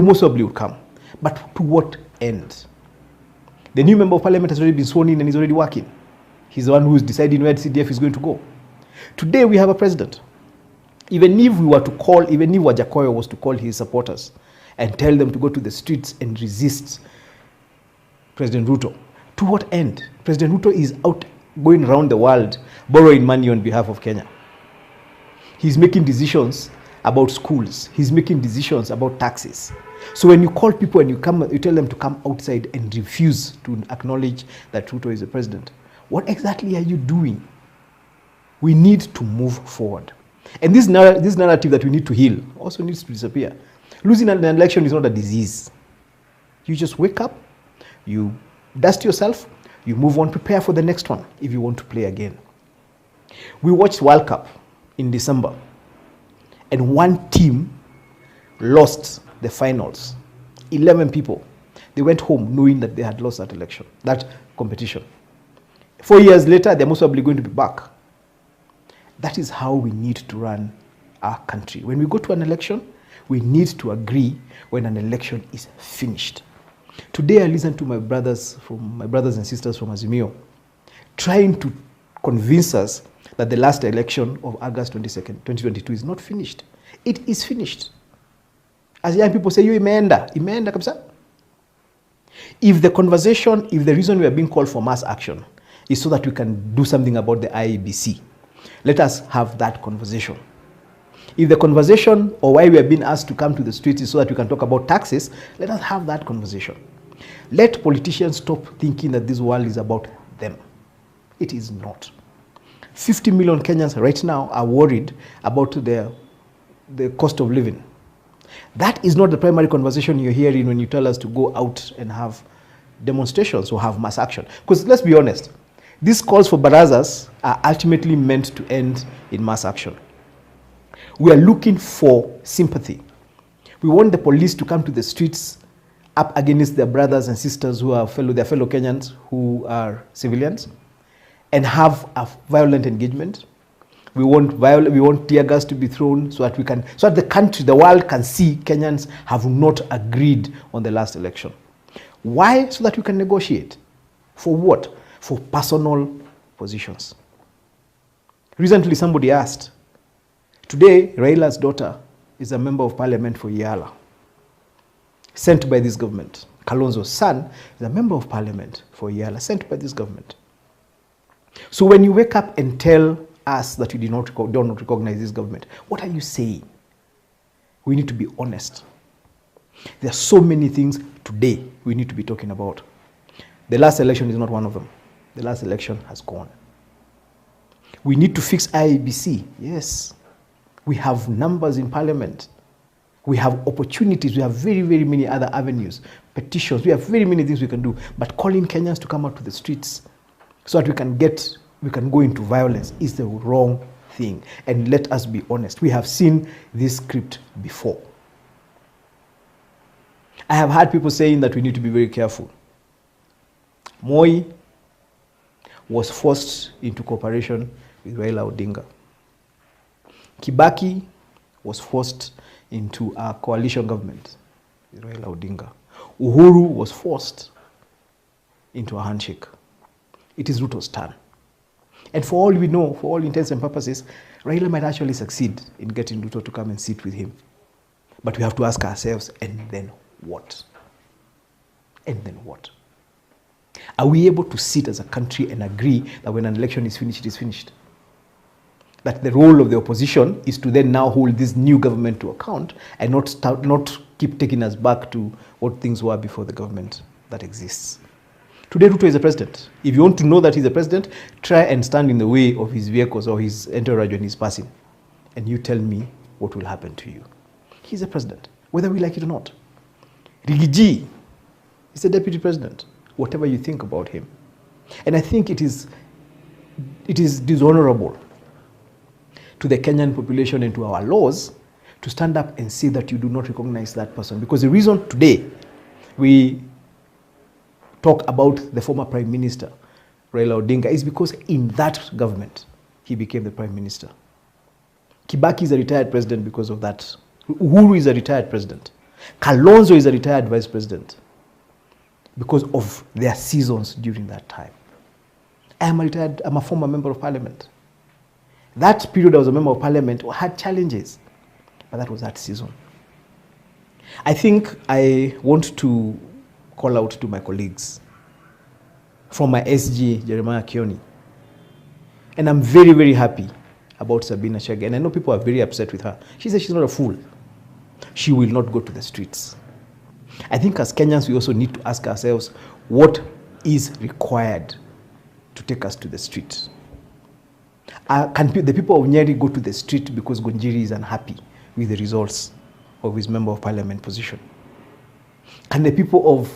most probably would come. But to what end? The new member of parliament has already been sworn in and is already working. He's the one who's deciding where the CDF is going to go. Today we have a president. Even if we were to call, even if Wajakoya was to call his supporters and tell them to go to the streets and resist President RUTO, to what end? President RUTO is out going around the world borrowing money on behalf of Kenya. He's making decisions about schools. He's making decisions about taxes. So when you call people and you tell them to come outside and refuse to acknowledge that RUTO is the president, what exactly are you doing? We need to move forward. And this narrative that we need to heal also needs to disappear. Losing an election is not a disease. You just wake up, you dust yourself, you move on, prepare for the next one if you want to play again. We watched World Cup in December, and one team lost the finals. 11 people. They went home knowing that they had lost that election, that competition. 4 years later, they're most probably going to be back. That is how we need to run our country. When we go to an election, we need to agree when an election is finished. Today, I listened to my brothers and sisters from Azimio trying to convince us that the last election of August 22nd, 2022 is not finished. It is finished. As young people say, you imeenda kabisa. If the conversation, if the reason we are being called for mass action is so that we can do something about the IEBC, let us have that conversation. If the conversation or why we are being asked to come to the streets is so that we can talk about taxes, let us have that conversation. Let politicians stop thinking that this world is about them. It is not. 50 million Kenyans right now are worried about the cost of living. That is not the primary conversation you're hearing when you tell us to go out and have demonstrations or have mass action. Because let's be honest, these calls for barazas are ultimately meant to end in mass action. We are looking for sympathy. We want the police to come to the streets up against their brothers and sisters who are their fellow Kenyans who are civilians and have a violent engagement. We want tear gas to be thrown so that the country, the world can see Kenyans have not agreed on the last election. Why? So that we can negotiate. For what? For personal positions. Recently, somebody asked, today, Raila's daughter is a member of parliament for Yala, sent by this government. Kalonzo's son is a member of parliament for Yala, sent by this government. So when you wake up and tell us that you do not recognize this government, what are you saying? We need to be honest. There are so many things today we need to be talking about. The last election is not one of them. The last election has gone. We need to fix IEBC. Yes. We have numbers in parliament. We have opportunities. We have very, very many other avenues, petitions. We have very many things we can do. But calling Kenyans to come out to the streets so that we can go into violence is the wrong thing. And let us be honest. We have seen this script before. I have heard people saying that we need to be very careful. Moi was forced into cooperation with Raila Odinga. Kibaki was forced into a coalition government with Raila Odinga. Uhuru was forced into a handshake. It is Ruto's turn. And for all we know, for all intents and purposes, Raila might actually succeed in getting Ruto to come and sit with him. But we have to ask ourselves, and then what? And then what? Are we able to sit as a country and agree that when an election is finished, it is finished? That the role of the opposition is to then now hold this new government to account and not keep taking us back to what things were before the government that exists. Today, Ruto is the president. If you want to know that he's the president, try and stand in the way of his vehicles or his entourage when he's passing. And you tell me what will happen to you. He's the president, whether we like it or not. Rigiji is the deputy president, whatever you think about him. And I think it is dishonorable to the Kenyan population and to our laws to stand up and say that you do not recognize that person. Because the reason today we talk about the former Prime Minister, Raila Odinga, is because in that government, he became the Prime Minister. Kibaki is a retired president because of that. Uhuru is a retired president. Kalonzo is a retired vice president because of their seasons during that time. I'm a former member of parliament. That period I was a member of parliament had challenges, but that was that season. I think I want to call out to my colleagues from my SG, Jeremiah Kioni. And I'm very, very happy about Sabina Chege. And I know people are very upset with her. She says she's not a fool. She will not go to the streets. I think as Kenyans, we also need to ask ourselves what is required to take us to the street. Can the people of Nyeri go to the street because Ngunjiri is unhappy with the results of his member of parliament position? Can the people of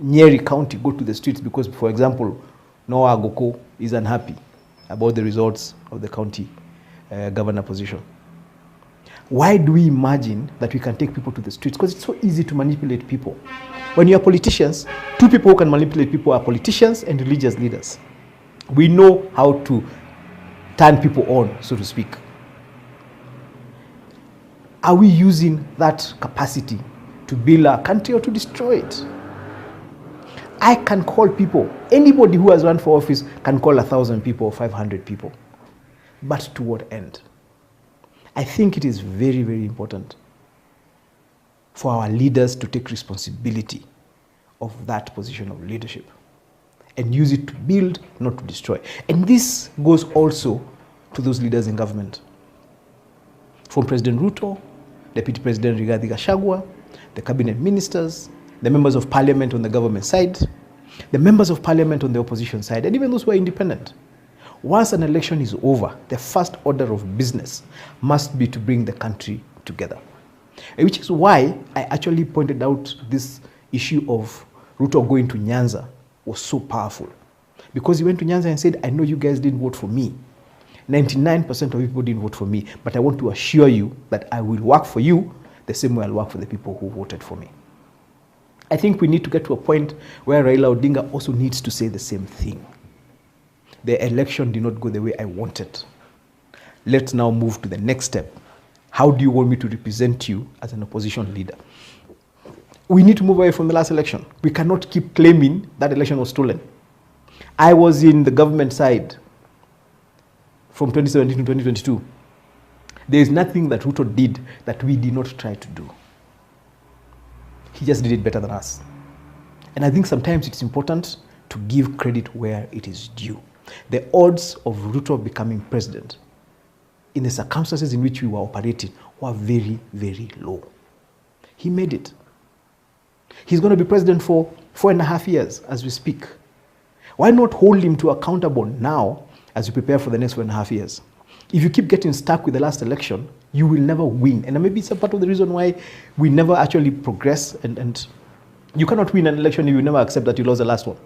Nyeri County go to the streets because, for example, Noah Agoko is unhappy about the results of the county governor position? Why do we imagine that we can take people to the streets? Because it's so easy to manipulate people. When you are politicians, two people who can manipulate people are politicians and religious leaders. We know how to turn people on, so to speak. Are we using that capacity to build our country or to destroy it? I can call people, anybody who has run for office can call 1,000 people or 500 people. But to what end? I think it is very, very important for our leaders to take responsibility of that position of leadership and use it to build, not to destroy. And this goes also to those leaders in government. From President RUTO, Deputy President Rigathi Gachagua, the cabinet ministers, the members of parliament on the government side, the members of parliament on the opposition side, and even those who are independent. Once an election is over, the first order of business must be to bring the country together. Which is why I actually pointed out this issue of RUTO going to Nyanza was so powerful. Because he went to Nyanza and said, I know you guys didn't vote for me. 99% of people didn't vote for me, but I want to assure you that I will work for you the same way I'll work for the people who voted for me. I think we need to get to a point where Raila Odinga also needs to say the same thing. The election did not go the way I wanted. Let's now move to the next step. How do you want me to represent you as an opposition leader? We need to move away from the last election. We cannot keep claiming that election was stolen. I was in the government side from 2017 to 2022. There is nothing that RUTO did that we did not try to do. He just did it better than us. And I think sometimes it's important to give credit where it is due. The odds of RUTO becoming president in the circumstances in which we were operating were very, very low. He made it. He's going to be president for 4.5 years as we speak. Why not hold him to accountable now as you prepare for the next 4.5 years? If you keep getting stuck with the last election, you will never win. And maybe it's a part of the reason why we never actually progress. And you cannot win an election if you never accept that you lost the last one.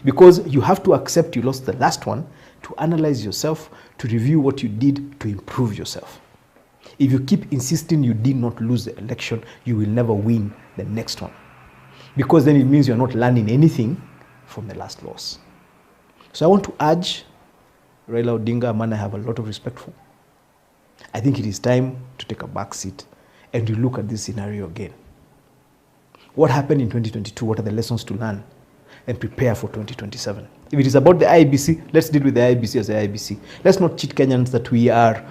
Because you have to accept you lost the last one, to analyze yourself, to review what you did to improve yourself. If you keep insisting you did not lose the election, you will never win the next one. Because then it means you're not learning anything from the last loss. So I want to urge Raila Odinga, a man I have a lot of respect for. I think it is time to take a back seat and to look at this scenario again. What happened in 2022? What are the lessons to learn? And prepare for 2027. If it is about the IEBC, let's deal with the IEBC as the IEBC. Let's not cheat Kenyans that we are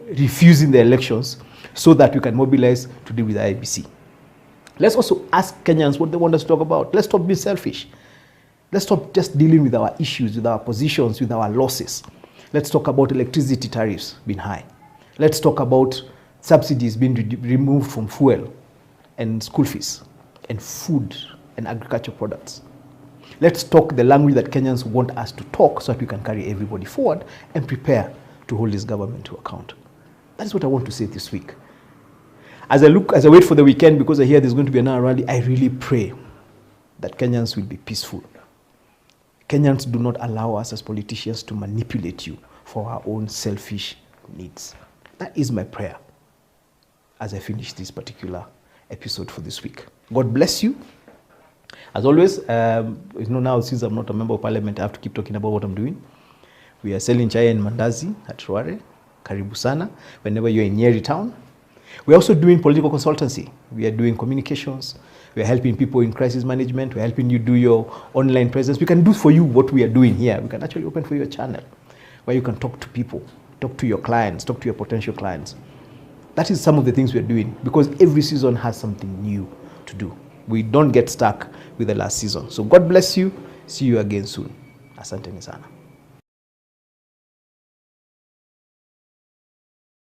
refusing the elections so that we can mobilize to deal with the IEBC. Let's also ask Kenyans what they want us to talk about. Let's stop being selfish. Let's stop just dealing with our issues, with our positions, with our losses. Let's talk about electricity tariffs being high. Let's talk about subsidies being removed from fuel and school fees and food and agricultural products. Let's talk the language that Kenyans want us to talk so that we can carry everybody forward and prepare to hold this government to account. That is what I want to say this week. As I wait for the weekend, because I hear there's going to be another rally, I really pray that Kenyans will be peaceful. Kenyans do not allow us as politicians to manipulate you for our own selfish needs. That is my prayer as I finish this particular episode for this week. God bless you. As always, now since I'm not a member of parliament, I have to keep talking about what I'm doing. We are selling chai and mandazi at Ruare. Karibu sana. Whenever you're in Nyeri town, We're also doing political consultancy. We are doing communications. We're helping people in crisis management. We're helping you do your online presence. We can do for you what we are doing here. We can actually open for you a channel where you can talk to people, talk to your clients, talk to your potential clients. That is some of the things we're doing, because every season has something new to do. We don't get stuck with the last season. So God bless you. See you again soon. Asanteni sana.